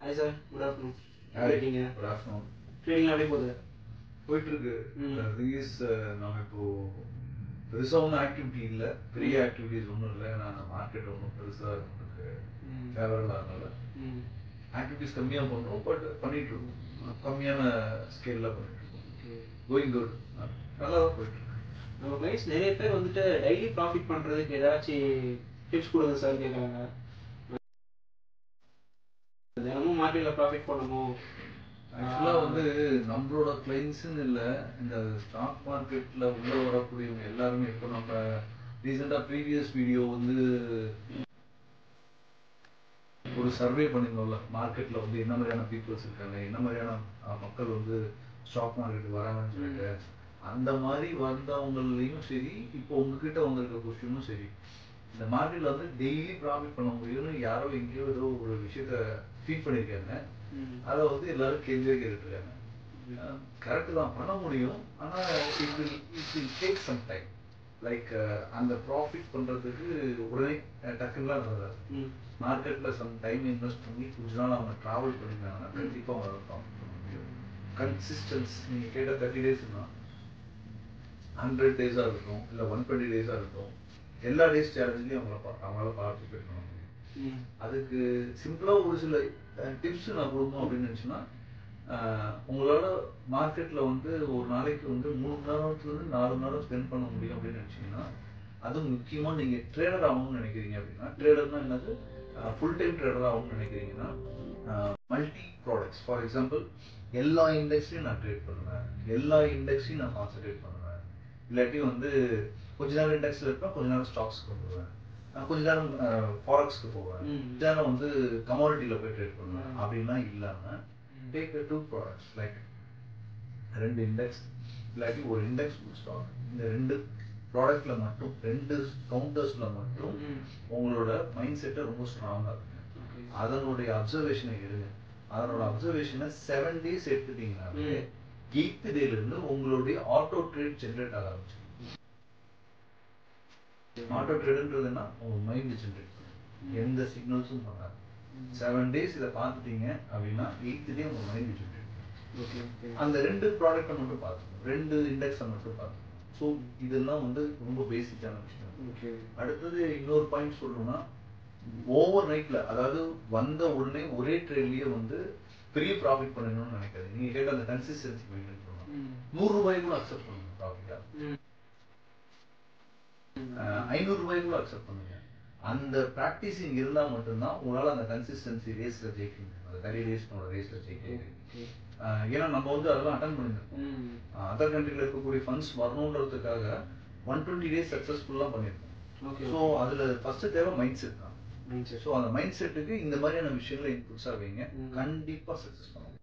Hi sir, good afternoon. Hi, good afternoon. Trading எப்படி போகுது? போயிட்டு இருக்கு. ரிலீஸ் நம்ம இப்போ பெருசா ஒன்றும் ஆக்டிவிட்டி இல்லை, பெரிய ஆக்டிவிட்டிஸ் ஒன்றும் இல்லை. ஏன்னா மார்க்கெட் ஒன்றும் பெருசாக நமக்கு ஃபேவரபிள் ஆகல. ஆக்டிவிட்டிஸ் கம்மியாக பண்ணுறோம், பட் பண்ணிட்டு இருக்கோம். கம்மியான ஸ்கேலில் பண்ணிட்டு இருக்கோம். கோயிங் குட், நல்லா தான் போயிட்டு இருக்கு. நம்ம கிளைண்ட்ஸ் நிறைய பேர் வந்துட்டு டெய்லி ப்ராஃபிட் பண்ணுறதுக்கு ஏதாச்சும் டிப்ஸ் கொடுங்க சார் கேட்குறாங்க. தினமும் மார்க்கெட்டில் ப்ராஃபிட் பண்ணணும். ஆக்சுவலாக வந்து நம்மளோட கிளைண்ட்ஸுன்னு இல்லை, இந்த ஸ்டாக் மார்க்கெட்டில் உள்ளே வரக்கூடியவங்க எல்லாருமே இப்போ நம்ம ரீசெண்டாக ப்ரீவியஸ் வீடியோ வந்து ஒரு சர்வே பண்ணியிருந்தோம்ல, மார்க்கெட்டில் வந்து என்ன மாதிரியான பீப்புள்ஸ் இருக்காங்க, என்ன மாதிரியான மக்கள் வந்து ஸ்டாக் மார்க்கெட்டுக்கு வராங்கன்னு சொல்லிட்டு, அந்த மாதிரி வந்தவங்களையும் சரி, இப்போ உங்ககிட்ட வந்திருக்க கொஸ்டினும் சரி, இந்த மார்க்கெட்டில் வந்து டெய்லி ப்ராஃபிட் பண்ண முடியும்னு யாரோ எங்கேயோ ஏதோ ஒரு விஷயத்த ஃபீட் பண்ணியிருக்காங்க. அதை வந்து எல்லாரும் கேள்வியாக கேட்டுருக்காங்க. கரெக்டு தான், பண்ண முடியும். ஆனால் it will take some time. Like அந்த ப்ராஃபிட் பண்ணுறதுக்கு உடனே டக்குலாம் நடக்காது. மார்க்கெட்டில் சம் டைம் இன்வெஸ்ட் பண்ணி கொஞ்ச நாள் அவங்க ட்ராவல் பண்ணியிருந்தாங்கன்னா கண்டிப்பாக அவங்க ப்ராஃபிட் பண்ண முடியும். கன்சிஸ்டன்ஸ் நீங்கள் கேட்ட 30 டேஸ்னா 100 டேஸாக இருக்கட்டும், இல்லை 120 டேஸாக இருக்கட்டும், எல்லா டேஸ் சேலஞ்சிலையும் அவங்களால பார்ட்டிசிபேட் பண்ண முடியும். அதுக்கு சிம்பிளாக ஒரு சில டிப்ஸ் நான் கொடுக்கணும் அப்படின்னு நினச்சுன்னா, உங்களால் மார்க்கெட்டில் வந்து ஒரு நாளைக்கு வந்து 3 மணி நேரத்துலேருந்து 4 மணி நேரம் ஸ்பெண்ட் பண்ண முடியும் அப்படின்னு நினச்சிங்கன்னா, அதுவும் முக்கியமாக நீங்கள் ட்ரேடர் ஆகணும்னு நினைக்கிறீங்க அப்படின்னா, ட்ரேடர்னா என்னது, ஃபுல் டைம் ட்ரேடர் ஆகணும்னு நினைக்கிறீங்கன்னா, மல்டி ப்ராடக்ட்ஸ், ஃபார் எக்ஸாம்பிள் எல்லா இண்டெக்ஸ்லையும் நான் ட்ரேட் பண்ணுவேன், எல்லா இண்டெக்ஸையும் நான் கான்சன்ட்ரேட் பண்ணுவேன், இல்லாட்டி வந்து கொஞ்ச நேரம் இண்டெக்ஸில் இருப்பேன், கொஞ்ச நேரம் ஸ்டாக்ஸ்க்கு வந்துடுவேன், கொஞ்ச நேரம் ஃபாரெக்ஸ்க்கு போவேன், கொஞ்ச நேரம் வந்து கமாடிட்டியில் போய் ட்ரேட் பண்ணுவேன் அப்படின்லாம் இல்லாமல், டேக் 2 ப்ராடக்ட்ஸ், லைக் 2 இண்டெக்ஸ் இல்லாட்டி ஒரு இண்டெக்ஸ் ஒரு ஸ்டாக், இந்த 2 ப்ராடக்ட்ல மட்டும் 2 கவுண்டர்ஸ்ல மட்டும் உங்களோட மைண்ட் செட்டை ரொம்ப ஸ்ட்ராங்காக இருக்குங்க. அதனுடைய அப்சர்வேஷனை எடுங்க. அதனோட அப்சர்வேஷனை 7 டேஸ் எடுத்துட்டீங்கன்னாவே 8th டேலேருந்து உங்களுடைய ஆட்டோ ட்ரேட் ஜென்ரேட் ஆக ஆரம்பிச்சு. ஆட்டோ ட்ரேடுன்றதுன்னா உங்க மைண்ட் ஜென்ரேட் பண்ணும், எந்த சிக்னல்ஸும் பண்ணாது. 7 டேஸ் இதை பார்த்துட்டீங்க அப்படின்னா 8th டே உங்க மைண்ட் ஜென்ரேட் பண்ணும். அந்த 2 ப்ராடக்டை மட்டும் பார்த்துக்கணும், 2 இண்டெக்ஸை மட்டும் பார்த்துக்கணும். ஸோ இதெல்லாம் வந்து ரொம்ப பேசிக்கான விஷயம். அடுத்தது இன்னொரு பாயிண்ட் சொல்லணும்னா, ஓவர் நைட்ல, அதாவது வந்த உடனே ஒரே ட்ரேட்லயே வந்து பெரிய ப்ராஃபிட் பண்ணணும்னு நினைக்காது. நீங்க கேட்ட அந்த கன்சிஸ்டன்சி மெயின்டைன் பண்ணணும். 100 ரூபாய் கூட அக்செப்ட் பண்ணுங்க ப்ராஃபிட்டா, 500 ரூபாய் கூட அக்செப்ட் பண்ணுங்க. அந்த பிராக்டிஸிங் இருந்தா மட்டும்தான் உங்களால அந்த கன்சிஸ்டன்சி ரேஸ்ல ஜெயிக்க முடியும், அந்த 30 டேஸ்னோட ரேஸ்ல ஜெயிக்க முடியும். ஏன்னா நம்ம வந்து அதெல்லாம் அட்டன் பண்ணியிருக்கோம். அதர் கண்ட்ரியில் இருக்கக்கூடிய ஃபண்ட்ஸ் வரணுன்றதுக்காக 120 டேஸ் சக்ஸஸ்ஃபுல்லாக பண்ணியிருக்கோம். ஸோ அதில் ஃபர்ஸ்ட் தேவை மைண்ட் செட் தான். ஸோ அந்த மைண்ட் செட்டுக்கு இந்த மாதிரியான விஷயங்களை இன்புட்ஸாக வைங்க, கண்டிப்பாக சக்ஸஸ் பண்ணுவோம்.